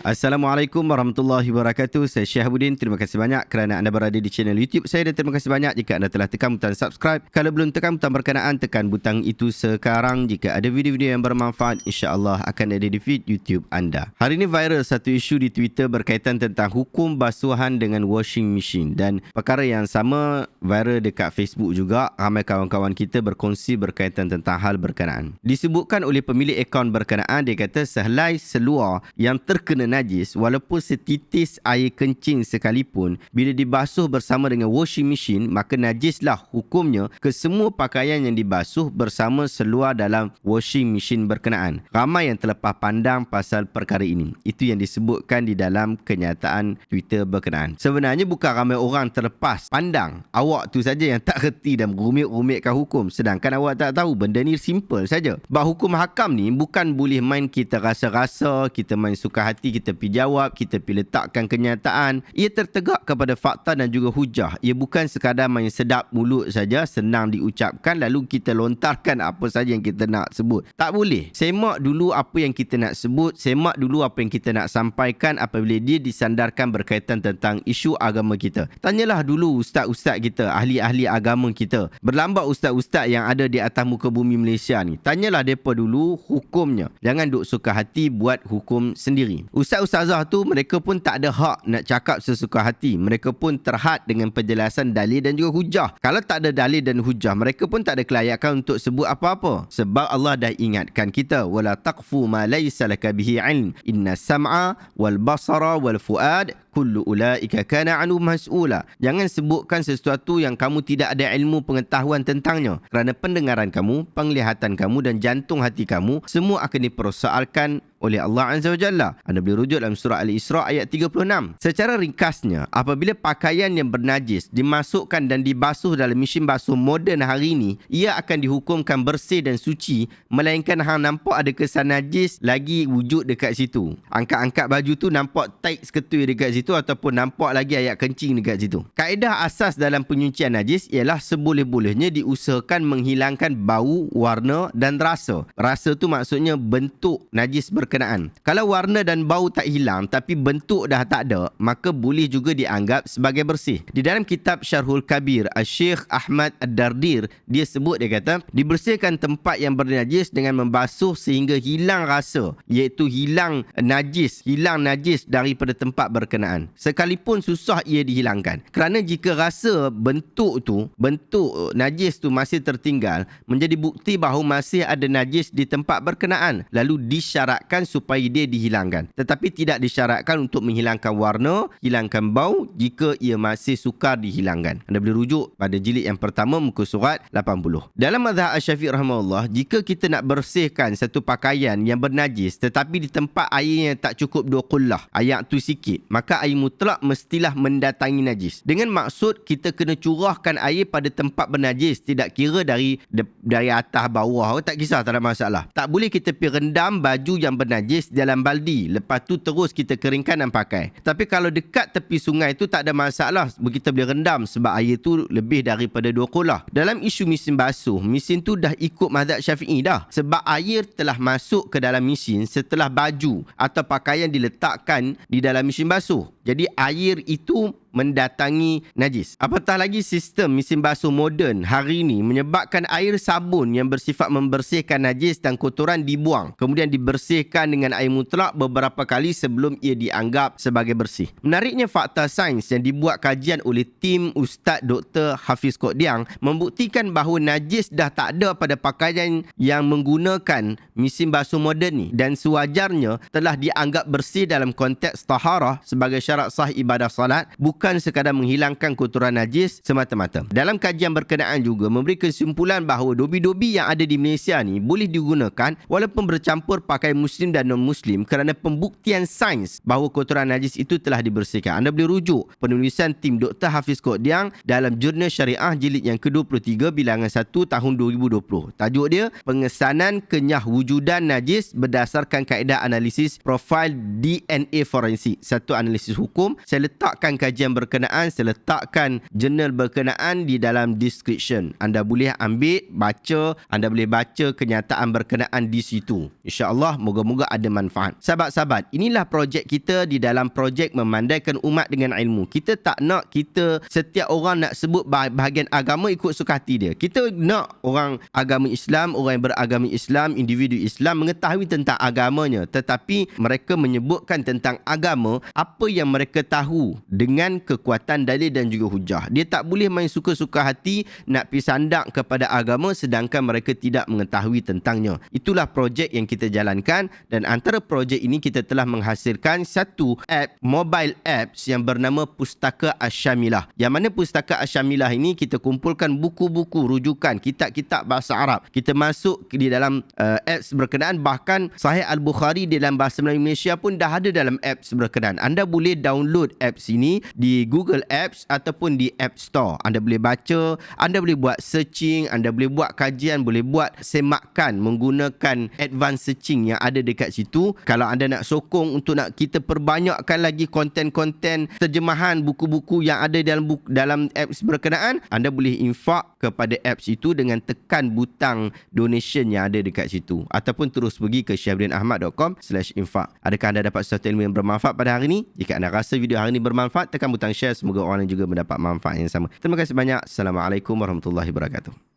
Assalamualaikum warahmatullahi wabarakatuh. Saya Syahabuddin. Terima kasih banyak kerana anda berada di channel YouTube saya dan terima kasih banyak jika anda telah tekan butang subscribe. Kalau belum tekan butang berkenaan, tekan butang itu sekarang. Jika ada video-video yang bermanfaat, insya-Allah akan ada di feed YouTube anda. Hari ini viral satu isu di Twitter berkaitan tentang hukum basuhan dengan washing machine, dan perkara yang sama viral dekat Facebook juga. Ramai kawan-kawan kita berkongsi berkaitan tentang hal berkenaan. Disebutkan oleh pemilik akaun berkenaan, dia kata sehelai seluar yang terkena najis walaupun setitis air kencing sekalipun, bila dibasuh bersama dengan washing machine, maka najislah hukumnya ke semua pakaian yang dibasuh bersama seluar dalam washing machine berkenaan. Ramai yang terlepas pandang pasal perkara ini. Itu yang disebutkan di dalam kenyataan Twitter berkenaan. Sebenarnya bukan ramai orang terlepas pandang, awak tu saja yang tak reti dan rumit-rumitkan hukum, sedangkan awak tak tahu benda ni simple saja. Bahawa hukum hakam ni bukan boleh main kita rasa-rasa, kita main suka hati, kita pergi jawab, kita pergi letakkan kenyataan. Ia tertegak kepada fakta dan juga hujah. Ia bukan sekadar main sedap mulut saja, senang diucapkan lalu kita lontarkan apa saja yang kita nak sebut. Tak boleh. Semak dulu apa yang kita nak sebut, semak dulu apa yang kita nak sampaikan apabila dia disandarkan berkaitan tentang isu agama kita. Tanyalah dulu ustaz-ustaz kita, ahli-ahli agama kita. Berlambak ustaz-ustaz yang ada di atas muka bumi Malaysia ni. Tanyalah mereka dulu hukumnya. Jangan duk suka hati buat hukum sendiri. Ustaz-ustazah tu mereka pun tak ada hak nak cakap sesuka hati. Mereka pun terhad dengan penjelasan dalil dan juga hujah. Kalau tak ada dalil dan hujah, mereka pun tak ada kelayakan untuk sebut apa-apa. Sebab Allah dah ingatkan kita, wala taqfu ma laysa laka bihi ilm. Inna sam'a wal basara wal fuad kullu ulaika kana anhu mas'ula. Jangan sebutkan sesuatu yang kamu tidak ada ilmu pengetahuan tentangnya. Kerana pendengaran kamu, penglihatan kamu dan jantung hati kamu semua akan dipersoalkan oleh Allah Azza wa Jalla. Anda boleh rujuk dalam surah Al-Isra ayat 36. Secara ringkasnya, apabila pakaian yang bernajis dimasukkan dan dibasuh dalam mesin basuh moden hari ini, ia akan dihukumkan bersih dan suci, melainkan hang nampak ada kesan najis lagi wujud dekat situ. Angkat-angkat baju tu nampak tight seketui dekat situ ataupun nampak lagi ayat kencing dekat situ. Kaedah asas dalam penyucian najis ialah seboleh-bolehnya diusahakan menghilangkan bau, warna dan rasa. Rasa tu maksudnya bentuk najis berkenaan. Kalau warna dan bau tak hilang tapi bentuk dah tak ada, maka boleh juga dianggap sebagai bersih. Di dalam kitab Syarhul Kabir, Syekh Ahmad Ad-Dardir, dia sebut, dia kata, dibersihkan tempat yang bernajis dengan membasuh sehingga hilang rasa, iaitu hilang najis daripada tempat berkenaan. Sekalipun susah ia dihilangkan. Kerana jika rasa bentuk najis tu masih tertinggal, menjadi bukti bahawa masih ada najis di tempat berkenaan, lalu disyaratkan supaya dia dihilangkan. Tetapi tidak disyaratkan untuk menghilangkan warna, hilangkan bau jika ia masih sukar dihilangkan. Anda boleh rujuk pada jilid yang pertama muka surat 80. Dalam mazhab Asy-Syafi'i rahimahullah, jika kita nak bersihkan satu pakaian yang bernajis tetapi di tempat air yang tak cukup 2 qullah, air tu sikit, maka air mutlak mestilah mendatangi najis. Dengan maksud kita kena curahkan air pada tempat bernajis, tidak kira dari atas bawah, tak kisah, tak ada masalah. Tak boleh kita pergi rendam baju yang bernajis dalam baldi, lepas tu terus kita keringkan dan pakai. Tapi kalau dekat tepi sungai tu tak ada masalah, kita boleh rendam sebab air tu lebih daripada 2 qullah. Dalam isu mesin basuh, mesin tu dah ikut mazhab Syafi'i dah, sebab air telah masuk ke dalam mesin setelah baju atau pakaian diletakkan di dalam mesin basuh. Jadi air itu mendatangi najis. Apatah lagi sistem mesin basuh moden hari ini menyebabkan air sabun yang bersifat membersihkan najis dan kotoran dibuang, kemudian dibersihkan dengan air mutlak beberapa kali sebelum ia dianggap sebagai bersih. Menariknya, fakta sains yang dibuat kajian oleh tim Ustaz Dr. Hafiz Qodiang membuktikan bahawa najis dah tak ada pada pakaian yang menggunakan mesin basuh moden ni, dan sewajarnya telah dianggap bersih dalam konteks taharah sebagai syarat sah ibadah salat, bukan sekadar menghilangkan kotoran najis semata-mata. Dalam kajian berkenaan juga memberi kesimpulan bahawa dobi-dobi yang ada di Malaysia ni boleh digunakan walaupun bercampur pakai muslim dan non-muslim, kerana pembuktian sains bahawa kotoran najis itu telah dibersihkan. Anda boleh rujuk penulisan tim Dr. Hafiz Qodiang dalam Jurnal Syariah jilid yang ke-23 bilangan 1 tahun 2020. Tajuk dia, pengesanan kenyah wujudan najis berdasarkan kaedah analisis profil DNA forensik. Satu analisis hukum. Saya letakkan kajian berkenaan, saya letakkan jurnal berkenaan di dalam description. Anda boleh ambil, baca, anda boleh baca kenyataan berkenaan di situ. InsyaAllah, moga-moga ada manfaat. Sahabat-sahabat, inilah projek kita di dalam projek memandaikan umat dengan ilmu. Kita tak nak setiap orang nak sebut bahagian agama ikut suka hati dia. Kita nak orang agama Islam, orang yang beragama Islam, individu Islam mengetahui tentang agamanya. Tetapi mereka menyebutkan tentang agama apa yang mereka tahu dengan kekuatan dalil dan juga hujah. Dia tak boleh main suka-suka hati nak pergi sandak kepada agama sedangkan mereka tidak mengetahui tentangnya. Itulah projek yang kita jalankan, dan antara projek ini kita telah menghasilkan satu mobile apps yang bernama Pustaka Asyamilah. Yang mana Pustaka Asyamilah ini kita kumpulkan buku-buku rujukan, kitab-kitab bahasa Arab. Kita masuk di dalam apps berkenaan, bahkan Sahih Al-Bukhari di dalam bahasa Melayu Malaysia pun dah ada dalam apps berkenaan. Anda boleh download apps ini di Google Apps ataupun di App Store. Anda boleh baca, anda boleh buat searching, anda boleh buat kajian, boleh buat semakan menggunakan advanced searching yang ada dekat situ. Kalau anda nak sokong untuk nak kita perbanyakkan lagi konten-konten terjemahan buku-buku yang ada dalam apps berkenaan, anda boleh infak kepada apps itu dengan tekan butang donation yang ada dekat situ, ataupun terus pergi ke syahbudinahmad.com/infak. Adakah anda dapat sesuatu ilmu yang bermanfaat pada hari ini? Jika anda rasa video hari ini bermanfaat, tekan butang share, semoga orang lain juga mendapat manfaat yang sama. Terima kasih banyak. Assalamualaikum warahmatullahi wabarakatuh.